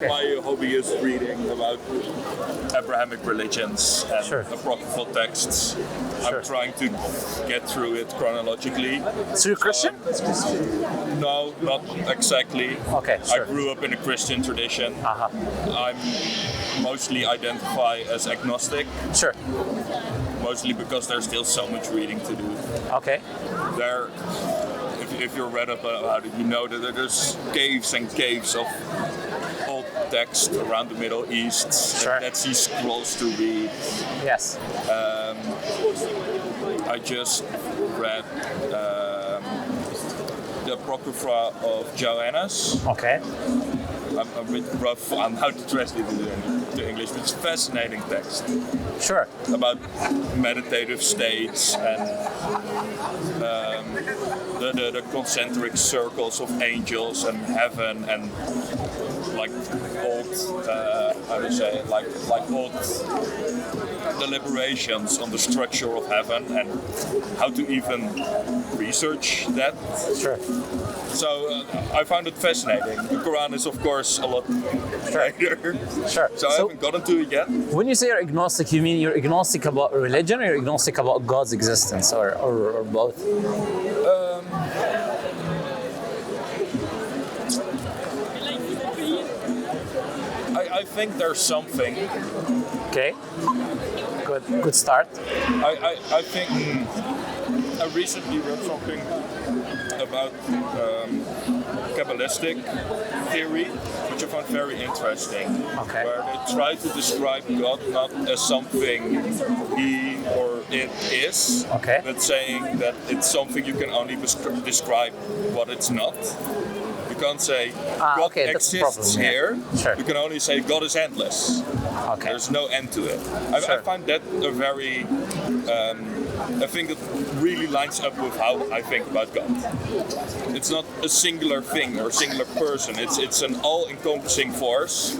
My hobby is reading about Abrahamic religions and apocryphal texts. I'm trying to get through it chronologically. So you're Christian? No, not exactly. Okay, I grew up in a Christian tradition. I'm mostly identify as agnostic. Sure. Mostly because there's still so much reading to do. Okay. If you're read up about it, you know that there's caves and caves of old text around the Middle East, Dead Sea Scrolls to read. Yes. I just read the Apocrypha of Joannes. Okay. I'm a bit rough on how to translate it into English, but it's a fascinating text. Sure. About meditative states and the concentric circles of angels and heaven and like old, old deliberations on the structure of heaven and how to even research that. Sure. So I found it fascinating. The Quran is, of course, a lot later. Sure. So I haven't gotten to it yet. When you say you're agnostic, you mean you're agnostic about religion or you're agnostic about God's existence or both? I think there's something. Okay. Good start. I think I recently read something about Kabbalistic theory, which I found very interesting. Okay. Where they try to describe God not as something he or it is, but saying that it's something you can only describe what it's not. You can't say God exists here. Sure. You can only say God is endless. Okay. There's no end to it. I find that a very I think it really lines up with how I think about God. It's not a singular thing or a singular person. It's an all-encompassing force,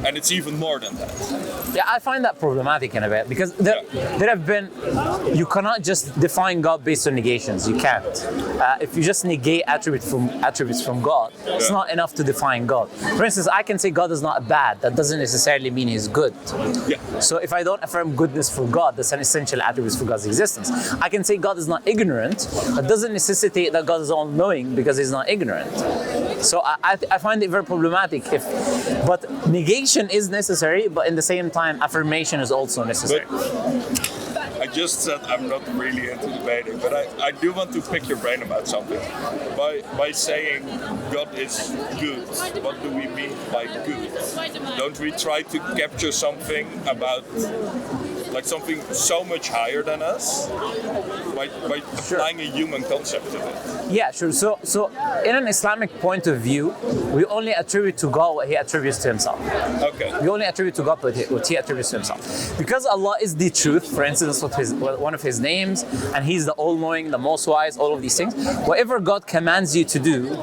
and it's even more than that. Yeah, I find that problematic in a bit because there have been. You cannot just define God based on negations. You can't. If you just negate attributes from God, it's not enough to define God. For instance, I can say God is not bad. That doesn't necessarily mean He's good. Yeah. So if I don't affirm goodness for God, that's an essential attribute for God's existence. I can say God is not ignorant. That doesn't necessitate that God is all-knowing because He's not ignorant. So I find it very problematic. But negation is necessary, but in the same time, affirmation is also necessary. I just said I'm not really into debating, but I do want to pick your brain about something. By saying God is good, what do we mean by good? Don't we try to capture something about like something so much higher than us by applying a human concept to it? Yeah, sure. So in an Islamic point of view, we only attribute to God what He attributes to Himself. Okay. We only attribute to God what He attributes to Himself. Because Allah is the truth, for instance, one of His names, and He's the all-knowing, the most wise, all of these things. Whatever God commands you to do,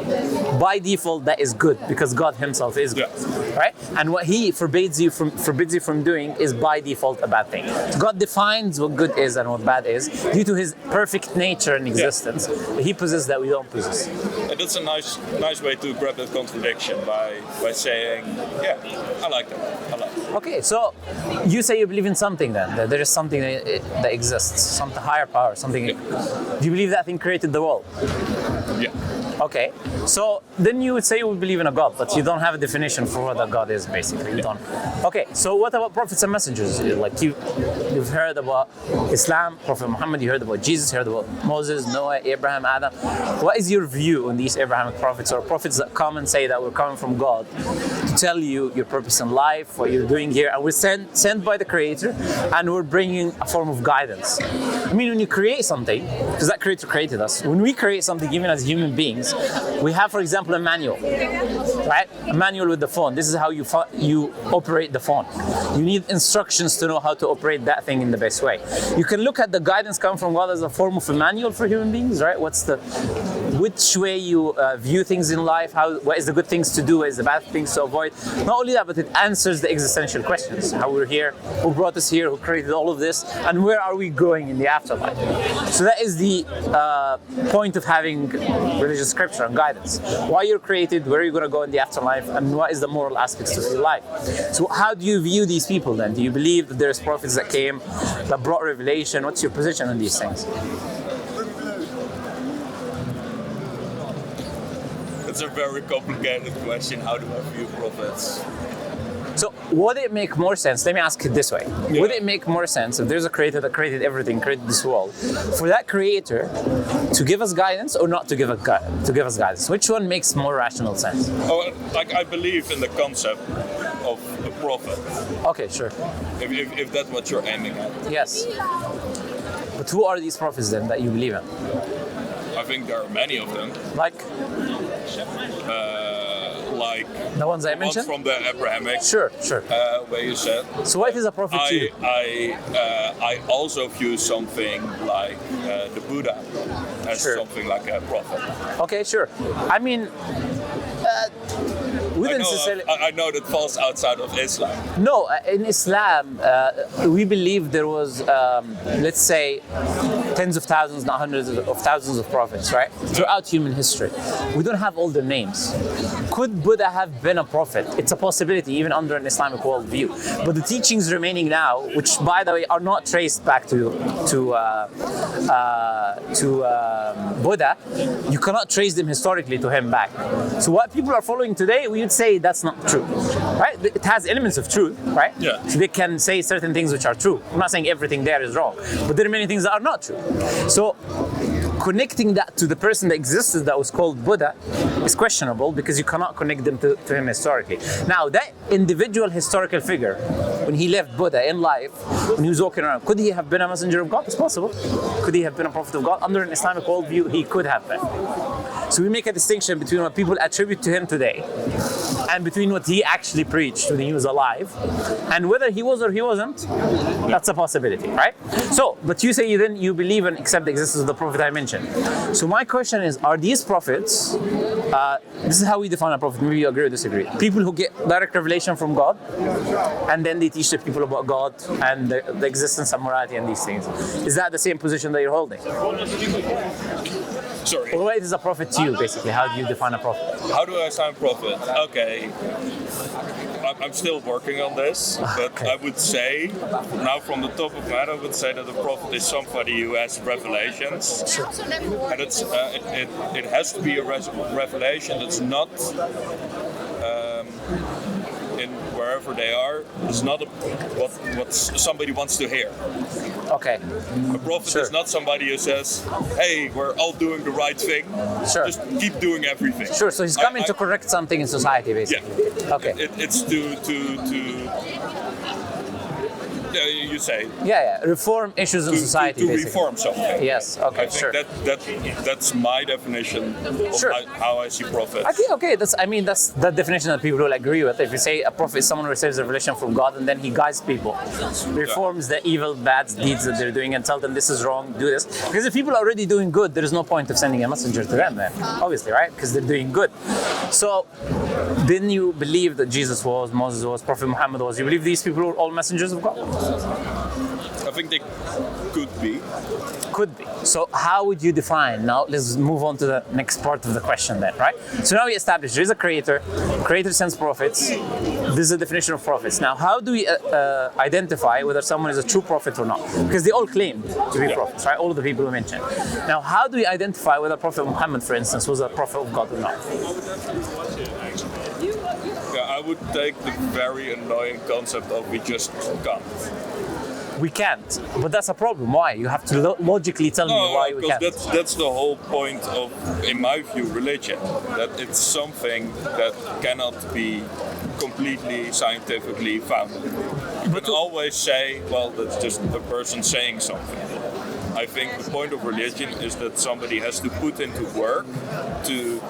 by default, that is good, because God Himself is good, right? And what He forbids you from doing is by default a bad thing. God defines what good is and what bad is due to His perfect nature and existence. He possesses that we don't possess. And that's a nice way to grab that contradiction by saying, yeah, I like that. Okay, so you say you believe in something then, that there is something that exists, some higher power, something. Do you believe that thing created the world? Yeah. Okay, so then you would say you would believe in a God, but you don't have a definition for what a God is, basically. You don't. Okay, so what about prophets and messengers? Like you've heard about Islam, Prophet Muhammad, you heard about Jesus, you heard about Moses, Noah, Abraham, Adam. What is your view on these Abrahamic prophets or prophets that come and say that we're coming from God to tell you your purpose in life, what you're doing here, and we're sent by the Creator, and we're bringing a form of guidance? I mean, when you create something, because that Creator created us, when we create something, even as human beings, we have, for example, a manual, right? A manual with the phone. This is how you operate the phone. You need instructions to know how to operate that thing in the best way. You can look at the guidance coming from God as a form of a manual for human beings, right? which way you view things in life, what is the good things to do, what is the bad things to avoid. Not only that, but it answers the existential questions: how we're here, who brought us here, who created all of this, and where are we going in the afterlife. So that is the point of having religious scripture and guidance: why you're created, where you're going to go in the afterlife, and what is the moral aspects of your life. So how do you view these people then? Do you believe that there's prophets that came, that brought revelation? What's your position on these things? It's a very complicated question. How do I view prophets? So would it make more sense, let me ask it this way, Yeah. would it make more sense if there's a creator that created everything, created this world, for that creator to give us guidance or not to give us guidance? Which one makes more rational sense? Oh, like I believe in the concept of a prophet, Okay, sure. if that's what you're aiming at. Yes. But who are these prophets then that you believe in? I think there are many of them. Like Like the ones I ones mentioned? from the Abrahamic, Sure. where you said. So what is a prophet to you? I also view something like the Buddha as Sure. something like a prophet. Okay, sure. I mean, wouldn't necessarily. I know that falls outside of Islam. No, in Islam, we believe there was, let's say, tens of thousands, not hundreds of thousands of prophets, right? Throughout human history. We don't have all their names. Could Buddha have been a prophet? It's a possibility, even under an Islamic worldview. But the teachings remaining now, which, by the way, are not traced back to Buddha, you cannot trace them historically to him back. So what people are following today, we would say that's not true, right? It has elements of truth, right? Yeah. So they can say certain things which are true. I'm not saying everything there is wrong, but there are many things that are not true. So connecting that to the person that existed that was called Buddha is questionable, because you cannot connect them to him historically. Now, that individual historical figure, when he left Buddha in life, when he was walking around, could he have been a messenger of God? It's possible. Could he have been a prophet of God? Under an Islamic worldview, he could have been. So we make a distinction between what people attribute to him today and between what he actually preached when he was alive, and whether he was or he wasn't, that's a possibility, right? So, but you say then you believe and accept the existence of the prophet I mentioned. So my question is, are these prophets, this is how we define a prophet, maybe you agree or disagree, people who get direct revelation from God, and then they teach the people about God and the existence of morality and these things. Is that the same position that you're holding? Sorry. Or what is a prophet to you, basically? How do you define a prophet? How do I sound prophet? Okay. I'm still working on this, but Okay. I would say, now from the top of my head, I would say that a prophet is somebody who has revelations. And it has to be a revelation that's not in wherever they are. It's not what somebody wants to hear. Okay. A prophet Sure. is not somebody who says, "Hey, we're all doing the right thing. Sure. Just keep doing everything." Sure, so he's coming to correct something in society, basically. Yeah. Okay. It's to you say Yeah, reform issues in society, to basically. reform something. Yes, okay, I think sure. that's my definition of Sure. how I see prophets. I think, okay, that's the definition that people will agree with. If you say a prophet is someone who receives revelation from God and then he guides people, reforms the evil, bad deeds that they're doing and tells them this is wrong, do this. Because if people are already doing good, there is no point of sending a messenger to them then, obviously, right? Because they're doing good. So, didn't you believe that Jesus was, Moses was, Prophet Muhammad was? You believe these people were all messengers of God? I think they could be. Could be. So how would you define, now let's move on to the next part of the question then, right? So now we established there is a creator sends prophets, this is the definition of prophets. Now how do we identify whether someone is a true prophet or not? Because they all claim to be prophets, right? All of the people we mentioned. Now how do we identify whether Prophet Muhammad, for instance, was a prophet of God or not? Yeah, I would take the very annoying concept of we just can't. We can't, but that's a problem. Why? You have to logically tell me why we can't. Because that's the whole point of, in my view, religion. That it's something that cannot be completely scientifically founded. You can always say, well, that's just a person saying something. I think the point of religion is that somebody has to put into work to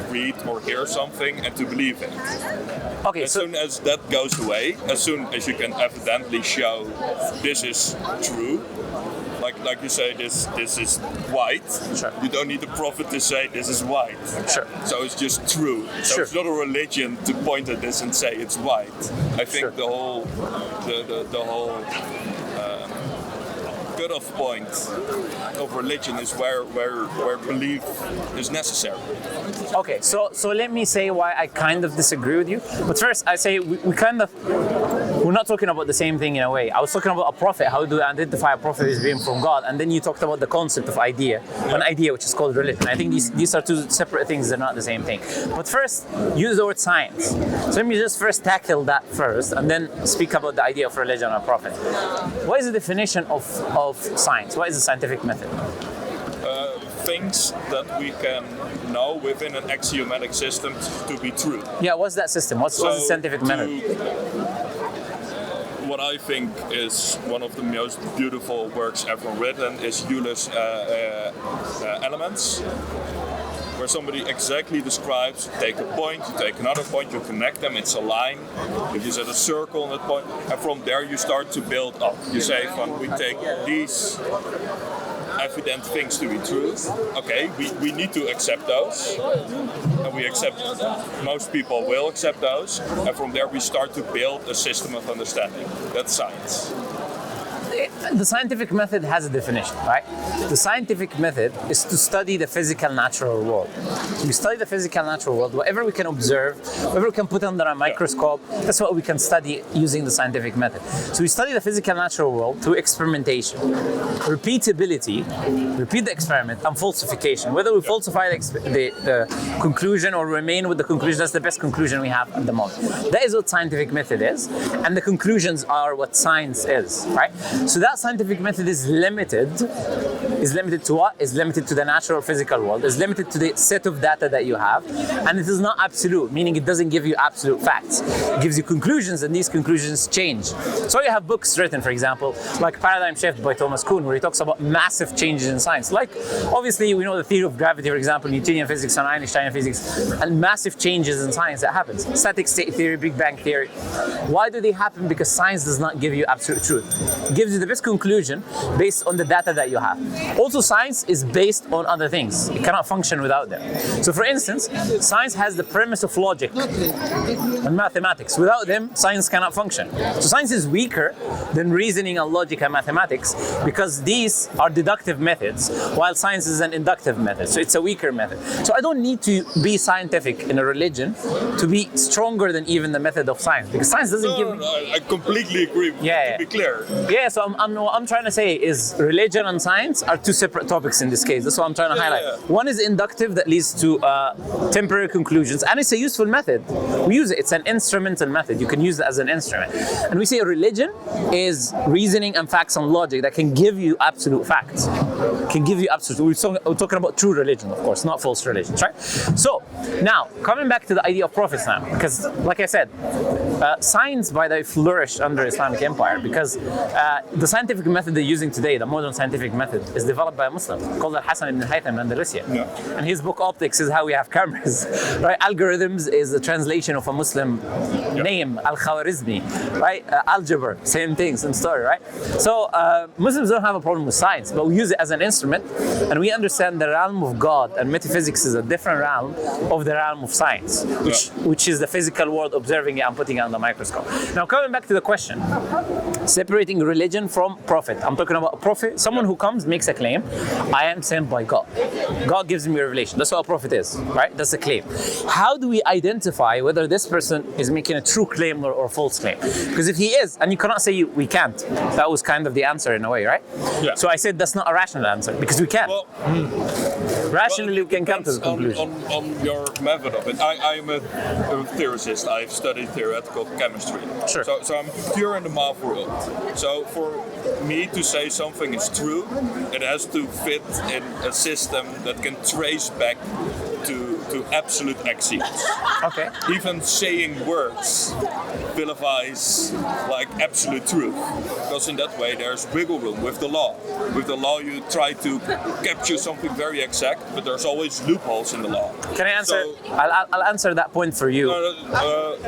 read or hear something and to believe in it. Okay, As soon as that goes away, as soon as you can evidently show this is true, like you say, this is white. Sure. You don't need the prophet to say this is white. Sure. So it's just true. So Sure. it's not a religion to point at this and say it's white. I think Sure. the whole cut-off point of religion is where belief is necessary. Okay, so let me say why I kind of disagree with you. But first, I say we're not talking about the same thing in a way. I was talking about a prophet. How do I identify a prophet as being from God? And then you talked about the concept of an idea which is called religion. I think these are two separate things. They're not the same thing. But first, use the word science. So let me just first tackle that first, and then speak about the idea of religion or prophet. What is the definition of science? What is the scientific method? Things that we can know within an axiomatic system to be true. Yeah, what's that system? What's the scientific method? What I think is one of the most beautiful works ever written is Euler's Elements, where somebody exactly describes, you take a point, you take another point, you connect them, it's a line, if you set a circle on that point, and from there you start to build up. You say, we take these evident things to be true. Okay, we need to accept those, and we accept, most people will accept those, and from there we start to build a system of understanding. That's science. The scientific method has a definition, right? The scientific method is to study the physical natural world. So we study the physical natural world, whatever we can observe, whatever we can put under a microscope, that's what we can study using the scientific method. So we study the physical natural world through experimentation, repeatability, repeat the experiment, and falsification. Whether we falsify the conclusion or remain with the conclusion, that's the best conclusion we have at the moment. That is what scientific method is, and the conclusions are what science is, right? So that scientific method is limited. Is limited to what? Is limited to the natural physical world. Is limited to the set of data that you have, and it is not absolute, meaning it doesn't give you absolute facts. It gives you conclusions, and these conclusions change. So you have books written, for example, like Paradigm Shift by Thomas Kuhn, where he talks about massive changes in science. Like, obviously, we know the theory of gravity, for example, Newtonian physics and Einsteinian physics, and massive changes in science that happens. Static state theory, Big Bang theory. Why do they happen? Because science does not give you absolute truth. It gives you the best conclusion based on the data that you have. Also, science is based on other things. It cannot function without them. So, for instance, science has the premise of logic and mathematics. Without them, science cannot function. So, science is weaker than reasoning and logic and mathematics because these are deductive methods, while science is an inductive method. So, it's a weaker method. So, I don't need to be scientific in a religion to be stronger than even the method of science, because science doesn't give. No, I completely agree. To be clear. Yeah. So, what I'm trying to say is religion and science are two separate topics in this case. That's what I'm trying to highlight. Yeah. One is inductive that leads to temporary conclusions, and it's a useful method. We use it. It's an instrumental method. You can use it as an instrument. And we say religion is reasoning and facts and logic that can give you absolute facts. Can give you absolute. We're talking about true religion, of course, not false religions, right? So now coming back to the idea of prophets now, because like I said, science by the way flourished under Islamic Empire because the scientific method they're using today, the modern scientific method, is developed by a Muslim called Al-Hasan ibn Haytham Andalusian. And his book Optics is how we have cameras, right? Algorithms is a translation of a Muslim name, Al-Khawarizmi, right? Algebra, same thing, same story, right? So Muslims don't have a problem with science, but we use it as an instrument, and we understand the realm of God and metaphysics is a different realm of the realm of science, which is the physical world, observing it and putting it on the microscope. Now coming back to the question, separating religion from prophet. I'm talking about a prophet, someone who comes, makes a claim, I am sent by God. God gives me a revelation. That's what a prophet is, right? That's a claim. How do we identify whether this person is making a true claim or a false claim? Because if he is, and you cannot say we can't, that was kind of the answer in a way, right? Yeah. So I said that's not a rational answer, because we can. Well, rationally we can come to the conclusion. On your method of it, I'm a theorist. I've studied theoretical chemistry. Sure. So I'm pure in the math world. So for me to say something is true, it has to fit in a system that can trace back to absolute axioms. Okay. Even saying words vilifies like absolute truth, because in that way there's wiggle room with the law. With the law you try to capture something very exact, but there's always loopholes in the law. Can I answer? So, I'll answer that point for you.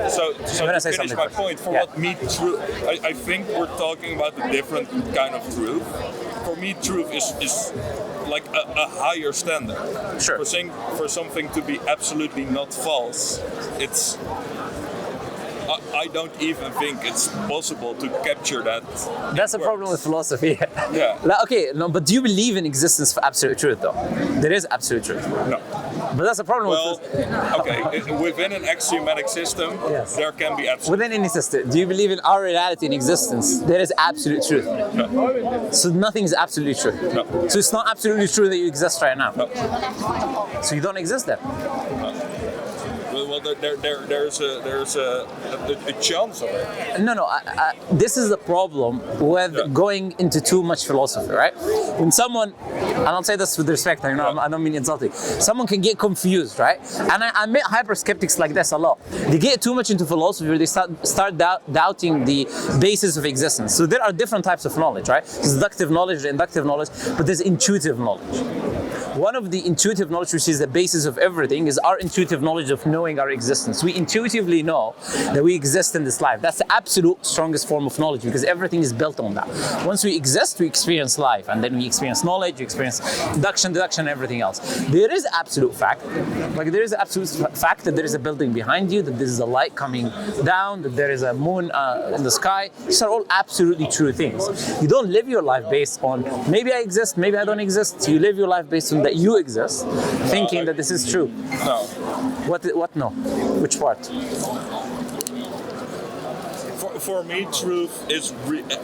So to finish my point, for what me true, I think we're talking about a different kind of truth. for me, truth is like a higher standard. Sure. For something to be absolutely not false, it's. I don't even think it's possible to capture that. That's a problem with philosophy. Yeah. Like, okay, no, but do you believe in existence for absolute truth, though? There is absolute truth. No. But that's a problem Well, with okay, within an axiomatic system, Yes. there can be absolute. within any system. Do you believe in our reality in existence? There is absolute truth. No. So nothing is absolutely true. No. So it's not absolutely true that you exist right now. No. So you don't exist then. Well, there's a chance of it. No. This is the problem with going into too much philosophy, right? When someone, and I'll say this with respect, I don't mean insulting. Someone can get confused, right? And I met hyper skeptics like this a lot. They get too much into philosophy, where they start doubting the basis of existence. So there are different types of knowledge, right? There's deductive knowledge, inductive knowledge, but there's intuitive knowledge. One of the intuitive knowledge, which is the basis of everything, is our intuitive knowledge of knowing our existence. We intuitively know that we exist in this life. That's the absolute strongest form of knowledge, because everything is built on that. Once we exist, we experience life, and then we experience knowledge, we experience induction, deduction, and everything else. There is absolute fact. Like there is absolute fact that there is a building behind you, that there is a light coming down, that there is a moon in the sky. These are all absolutely true things. You don't live your life based on maybe I exist, maybe I don't exist. You live your life based on that you exist, thinking that this is true. No. What no? Which part? For me, truth is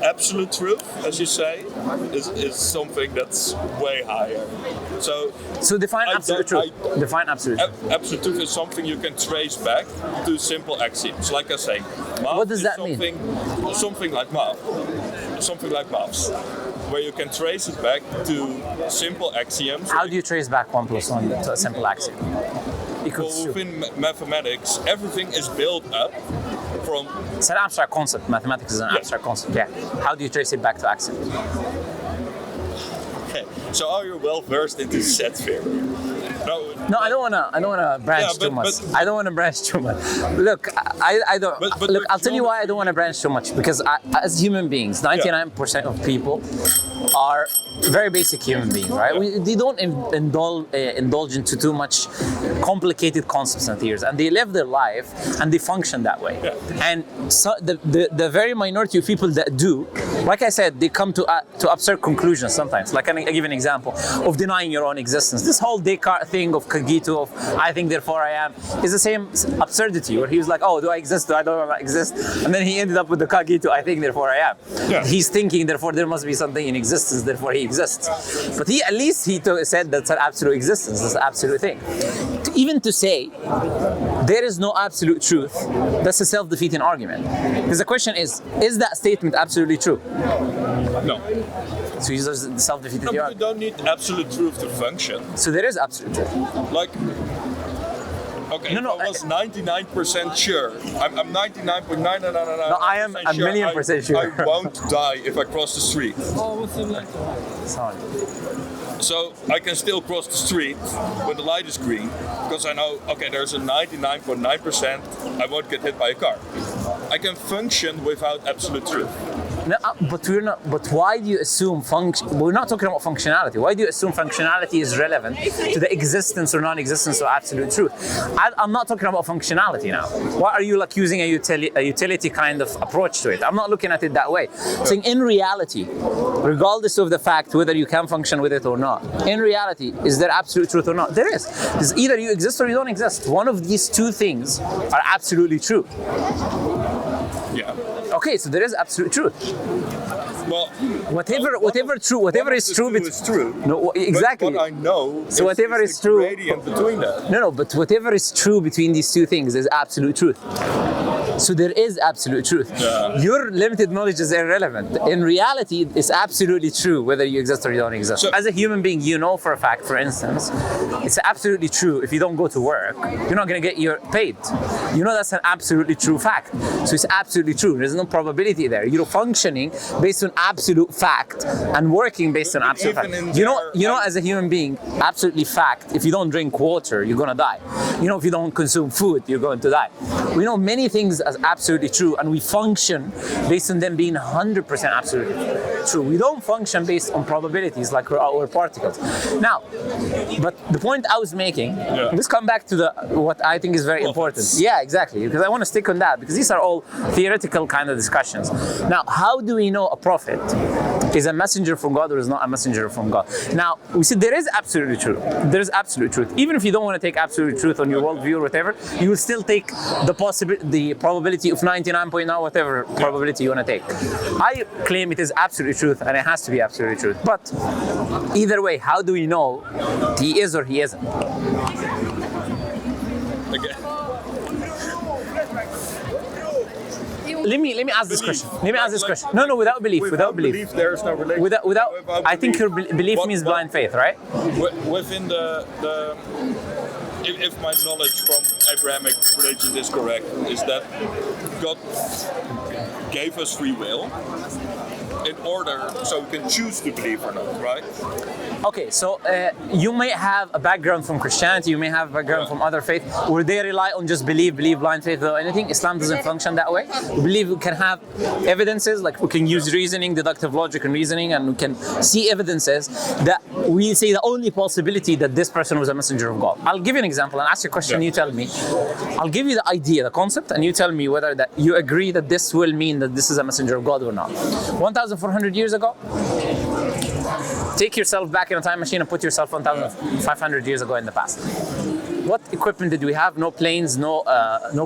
absolute truth, as you say, is something that's way higher. So define absolute truth. Define absolute truth. Absolute truth is something you can trace back to simple axioms. Like I say, math What does that is mean? Something like math. Something like maths, where you can trace it back to simple axioms. How do you trace back 1 + 1 to a simple axiom? Well, within mathematics, everything is built up from. It's an abstract concept. Mathematics is an abstract concept. Yeah. How do you trace it back to axioms? Okay, so are you well versed into set theory? No, I don't wanna branch too much. I don't wanna branch too much. Look, I don't. Look, I'll tell you why I don't wanna branch too much. Because as human beings, 99% of people are very basic human beings, right? They don't indulge into too much complicated concepts and theories, and they live their life and they function that way. Yeah. And so the very minority of people that do, like I said, they come to absurd conclusions sometimes. Like I give an example of denying your own existence. This whole Descartes thing of cogito, of I think therefore I am, is the same absurdity, where he was like, oh, do I exist? Do I don't exist? And then he ended up with the cogito, I think therefore I am. Yeah. He's thinking therefore there must be something in existence, therefore he exists. But at least he said that's an absolute existence, that's an absolute thing. Even to say there is no absolute truth, that's a self-defeating argument. Because the question is that statement absolutely true? No. So he's just self-defeating No, but you argument. don't need absolute truth to function. So there is absolute truth. Like, okay, No, if I was 99% sure, I'm 99.999%. No, I am a million percent sure. I won't die if I cross the street. Sorry. So I can still cross the street when the light is green, because I know, okay, there's a 99.9% I won't get hit by a car. I can function without absolute truth. No, but we're not. But why do you assume function? We're not talking about functionality. Why do you assume functionality is relevant to the existence or non-existence of absolute truth? I'm not talking about functionality now. Why are you like using a utility kind of approach to it? I'm not looking at it that way. I'm saying in reality, regardless of the fact whether you can function with it or not, in reality, is there absolute truth or not? There is. It's either you exist or you don't exist. One of these two things are absolutely true. Yeah. Okay, so there is absolute truth. Well, Whatever is true is true. No, exactly. But what I know So whatever is is the true- gradient between that. No, but whatever is true between these two things is absolute truth. So there is absolute truth. Yeah. Your limited knowledge is irrelevant. In reality, it's absolutely true whether you exist or you don't exist. So- As a human being, you know for a fact, for instance, it's absolutely true if you don't go to work, you're not going to get your paid. You know that's an absolutely true fact. So it's absolutely true. There's no probability there. You're functioning based on absolute fact and working based on absolute Even fact. in You know, as a human being, absolutely fact, if you don't drink water, you're going to die. You know, if you don't consume food, you're going to die. We know many things as absolutely true, and we function based on them being 100% absolutely true. We don't function based on probabilities like our particles. Now, but the point I was making, let's come back to what I think is very important. Yeah, exactly, because I want to stick on that, because these are all theoretical kind of discussions. Now, how do we know a prophet is a messenger from God or is not a messenger from God? Now, we said there is absolute truth. There is absolute truth. Even if you don't want to take absolute truth on your worldview or whatever, you will still take the probability of 99.9 whatever probability you want to take. I claim it is absolute truth, and it has to be absolute truth. But either way, how do we know he is or he isn't? Again. Let me ask this question. Let me ask this question. No, without belief. Without belief. There is no relation. Without. I think your belief means blind faith, right? Within the if my knowledge from Abrahamic religions is correct, is that God gave us free will in order so we can choose to believe or not, right? Okay, so you may have a background from Christianity, you may have a background from other faith, where they rely on just believe blind faith or anything. Islam doesn't function that way. We believe we can have evidences, like we can use reasoning, deductive logic and reasoning, and we can see evidences that we say the only possibility that this person was a messenger of God. I'll give you an example and ask you a question, you tell me. I'll give you the idea, the concept, and you tell me whether that you agree that this will mean that this is a messenger of God or not. 1,400 years ago, take yourself back in a time machine and put yourself 1,500 years ago in the past. What equipment did we have? No planes, no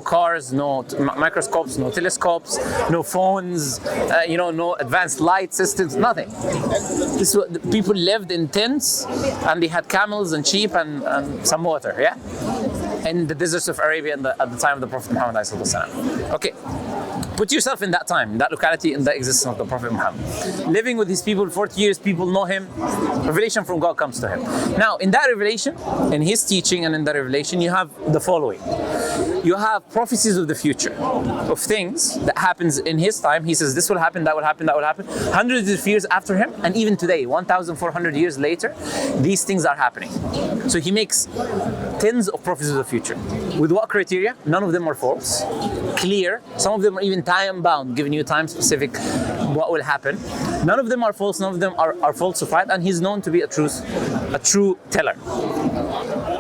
cars, no microscopes, no telescopes, no phones, no advanced light systems, nothing. People lived in tents, and they had camels and sheep and some water, yeah? In the deserts of Arabia at the time of the Prophet Muhammad. Okay. Put yourself in that time, in that locality, in the existence of the Prophet Muhammad. Living with these people, 40 years, people know him. Revelation from God comes to him. Now, in that revelation, in his teaching and in the revelation, you have the following. You have prophecies of the future, of things that happens in his time. He says, this will happen, that will happen, that will happen. Hundreds of years after him, and even today, 1,400 years later, these things are happening. So he makes tens of prophecies of the future. With what criteria? None of them are false, clear. Some of them are even time-bound, giving you time-specific what will happen. None of them are false, none of them are falsified, and he's known to be a true teller.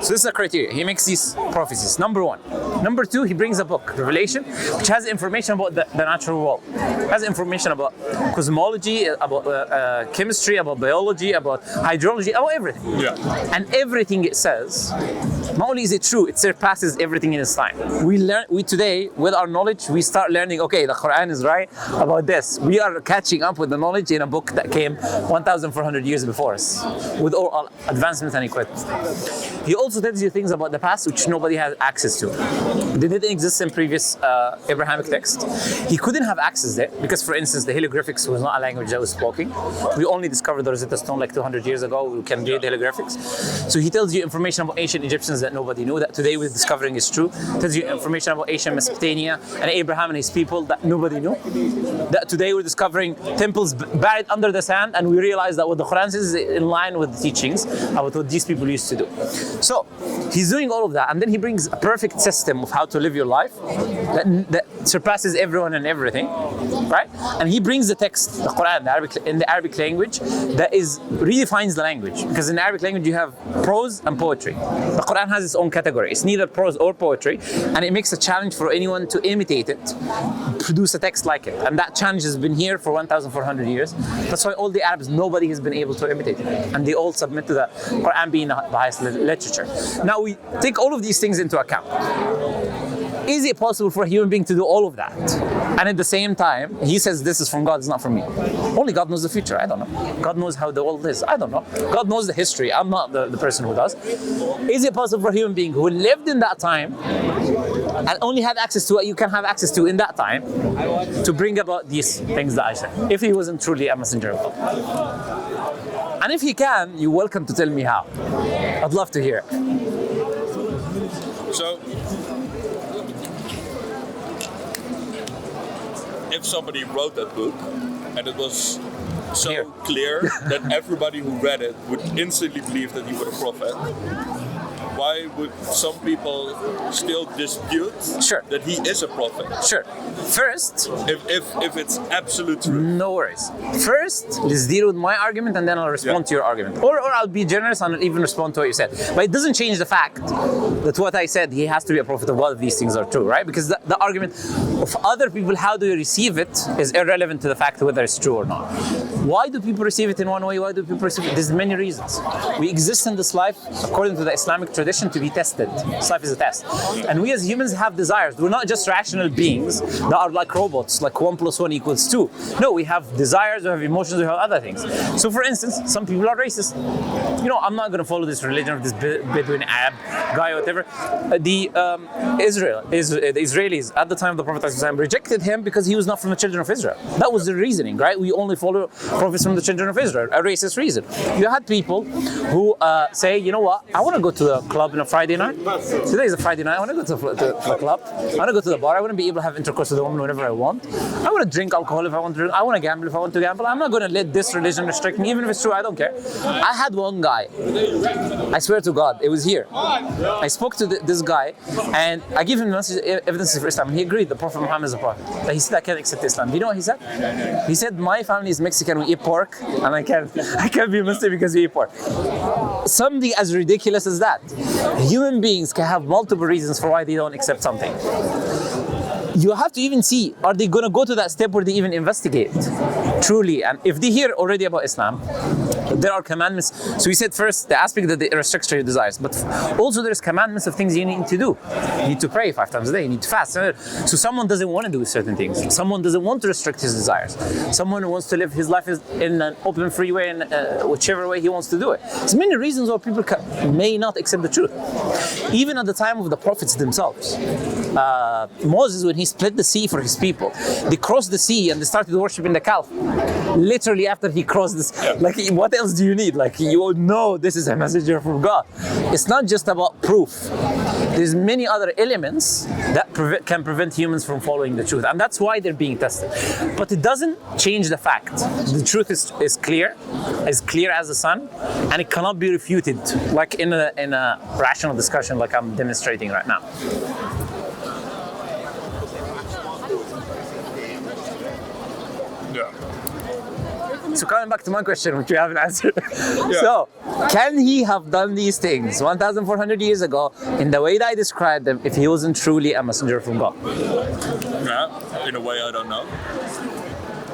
So this is a criteria. He makes these prophecies, number one. Number two, he brings a book, Revelation, which has information about the natural world. It has information about cosmology, about chemistry, about biology, about hydrology, about everything. Yeah. And everything it says, not only is it true, it surpasses everything in its time. We today, with our knowledge, we start learning, okay, the Quran is right about this. We are catching up with the knowledge in a book that came 1,400 years before us, with all our advancements and equipment. He also tells you things about the past which nobody has access to. They didn't exist in previous Abrahamic text. He couldn't have access there because, for instance, the hieroglyphics was not a language that was spoken. We only discovered the Rosetta Stone like 200 years ago. We can read the hieroglyphics. So he tells you information about ancient Egyptians that nobody knew, that today we're discovering is true. Tells you information about ancient Mesopotamia and Abraham and his people that nobody knew. That today we're discovering temples buried under the sand, and we realize that what the Quran says is in line with the teachings about what these people used to do. So he's doing all of that, and then he brings a perfect system of how to live your life that surpasses everyone and everything, right? And he brings the text, the Quran, in the Arabic language that redefines the language, because in the Arabic language you have prose and poetry. The Quran has its own category. It's neither prose or poetry, and it makes a challenge for anyone to imitate it, produce a text like it. And that challenge has been here for 1,400 years. That's why all the Arabs, nobody has been able to imitate it, and they all submit to the Quran being the highest literature. Now we take all of these things into account. Is it possible for a human being to do all of that? And at the same time, he says this is from God, it's not from me. Only God knows the future, I don't know. God knows how the world is, I don't know. God knows the history, I'm not the person who does. Is it possible for a human being who lived in that time and only had access to what you can have access to in that time to bring about these things that I said, if he wasn't truly a messenger of God? And if he can, you're welcome to tell me how. I'd love to hear it. So, if somebody wrote that book and it was so clear that everybody who read it would instantly believe that he was a prophet, why would some people still dispute Sure. that he is a prophet? Sure. First, If it's absolute truth. no worries. First, let's deal with my argument and then I'll respond to your argument. Or I'll be generous and I'll even respond to what you said. But it doesn't change the fact that what I said, he has to be a prophet of God if these things are true, right? Because the argument of other people, how do you receive it, is irrelevant to the fact whether it's true or not. Why do people receive it in one way? Why do people receive it? There's many reasons. We exist in this life, according to the Islamic tradition, to be tested. This life is a test. And we as humans have desires. We're not just rational beings that are like robots, like 1 + 1 = 2. No, we have desires, we have emotions, we have other things. So for instance, some people are racist. You know, I'm not going to follow this religion of this Bedouin Arab guy or whatever. The Israelis at the time of the Prophet ﷺ rejected him because he was not from the children of Israel. That was the reasoning, right? We only follow prophets from the children of Israel, a racist reason. You had people who say, you know what, I want to go to the club on a Friday night. Today is a Friday night, I want to go to the club. I want to go to the bar, I want to be able to have intercourse with a woman whenever I want. I want to drink alcohol if I want to drink. I want to gamble if I want to gamble. I'm not going to let this religion restrict me, even if it's true, I don't care. I had one guy, I swear to God, it was here. I spoke to this guy and I gave him evidence for Islam. He agreed the Prophet Muhammad is a prophet. But he said, I can't accept Islam. Do you know what he said? He said, my family is Mexican, we eat pork, and I can't be Muslim because we eat pork. Something as ridiculous as that. Human beings can have multiple reasons for why they don't accept something. You have to even see, are they going to go to that step where they even investigate truly? And if they hear already about Islam, there are commandments. So we said first, the aspect that they restrict your desires, but also there's commandments of things you need to do. You need to pray 5 times a day, you need to fast. So someone doesn't want to do certain things. Someone doesn't want to restrict his desires. Someone who wants to live his life in an open, free way, and whichever way he wants to do it. There's many reasons why people may not accept the truth. Even at the time of the prophets themselves. Moses, when he split the sea for his people, they crossed the sea and they started worshiping the calf. Literally after he crossed this, like, what else do you need? Like, you know this is a messenger from God. It's not just about proof. There's many other elements that can prevent humans from following the truth, and that's why they're being tested. But it doesn't change the fact. The truth is clear as the sun, and it cannot be refuted, like in a rational discussion, like I'm demonstrating right now. So coming back to my question, which you haven't answered. So, can he have done these things 1,400 years ago in the way that I described them if he wasn't truly a messenger from God? Yeah, in a way I don't know.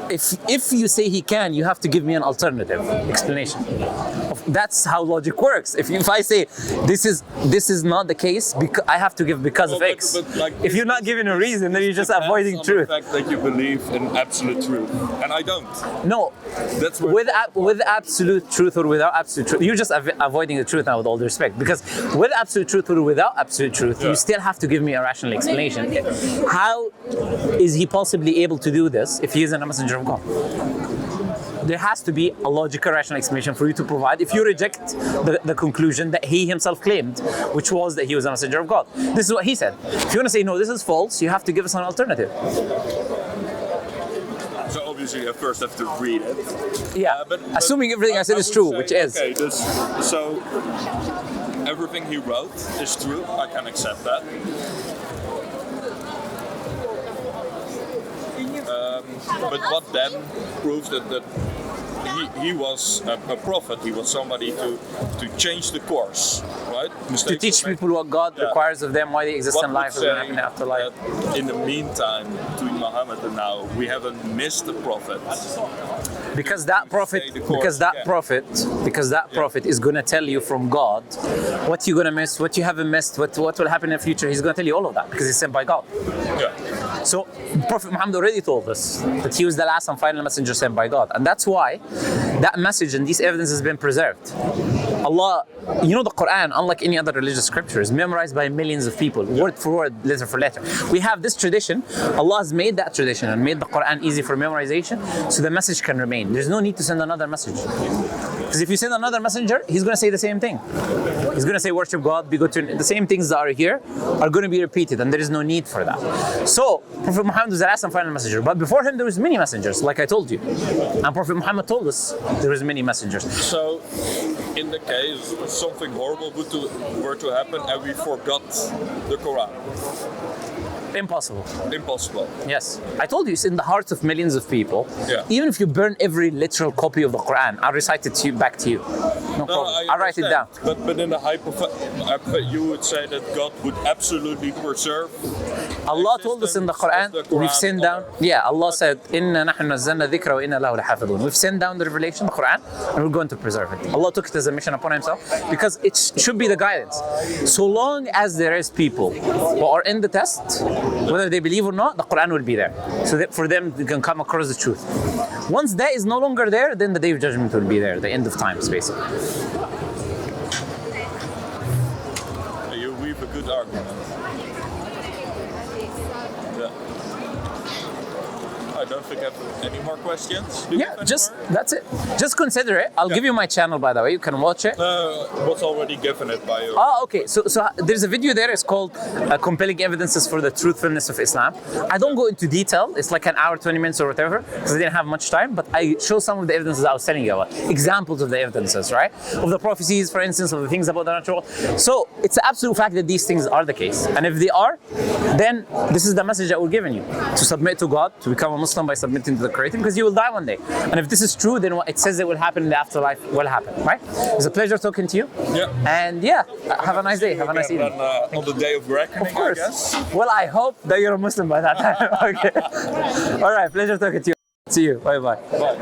If you say he can, you have to give me an alternative explanation. That's how logic works. If I say this is not the case, I have to give because of X. But like, if you're not giving a reason, then you're just avoiding truth. The fact that you believe in absolute truth, and I don't. No, that's with absolute truth or without absolute truth, you're just avoiding the truth now, with all due respect. Because with absolute truth or without absolute truth, you still have to give me a rational explanation. How is he possibly able to do this if he isn't a messenger of God? There has to be a logical, rational explanation for you to provide if you reject the conclusion that he himself claimed, which was that he was a messenger of God. This is what he said. If you want to say, no, this is false, you have to give us an alternative. So obviously I first have to read it. Yeah, but assuming everything I said is true, which is. Okay, so everything he wrote is true, I can accept that. But what then proves that he was a prophet, he was somebody to change the course, right? To teach people what God requires of them, why they exist in life, and happen after life. In the meantime, between Muhammad and now, we haven't missed the prophet. Because that prophet is going to tell you from God what you're going to miss, what you haven't missed, what will happen in the future. He's going to tell you all of that because he's sent by God. Yeah. So Prophet Muhammad already told us that he was the last and final messenger sent by God, and that's why that message and this evidence has been preserved. Allah, you know, the Quran, unlike any other religious scripture, is memorized by millions of people, word for word, letter for letter. We have this tradition. Allah has made that tradition and made the Quran easy for memorization, so the message can remain. There's no need to send another message. Because if you send another messenger, he's going to say the same thing. He's going to say, worship God, be good to the same things that are here are going to be repeated, and there is no need for that. So, Prophet Muhammad was the last and final messenger, but before him there was many messengers, like I told you. And Prophet Muhammad told us there was many messengers. So, in the case something horrible were to happen and we forgot the Quran? Impossible. Impossible. Yes. I told you, it's in the hearts of millions of people. Yeah. Even if you burn every literal copy of the Quran, I'll recite it to you back to you. No problem. I'll write it down. But in the you would say that God would absolutely preserve. Allah told us in the Quran, we've sent down. Yeah, Allah said, "Inna nahnu nazzalna dhikra wa inna lahu lahafidhun." We've sent down the revelation, the Quran, and we're going to preserve it. Allah took it as a mission upon Himself because it should be the guidance. So long as there is people who are in the test, whether they believe or not, the Quran will be there. So that for them, they can come across the truth. Once that is no longer there, then the day of judgment will be there, the end of times, basically. You weave a good argument. Yeah. I don't think I have any more questions. Yeah, that's it. Just consider it. I'll give you my channel, by the way. You can watch it. What's already given it by you? Oh, okay. So there's a video there. It's called Compelling Evidences for the Truthfulness of Islam. I don't go into detail. It's like an hour, 20 minutes or whatever, because I didn't have much time. But I show some of the evidences I was telling you about. Examples of the evidences, right? Of the prophecies, for instance, of the things about the natural. So it's an absolute fact that these things are the case. And if they are, then this is the message that we're giving you. To submit to God, to become a Muslim by submitting to the Creator, because you will die one day. And if this is true, then what it says it will happen in the afterlife will happen, right? It's a pleasure talking to you. Yeah. And yeah, have a nice day. Have a nice evening. On the day of reckoning, of course. I guess. Well, I hope that you're a Muslim by that time. Okay. All right. Pleasure talking to you. See you. Bye-bye. Bye.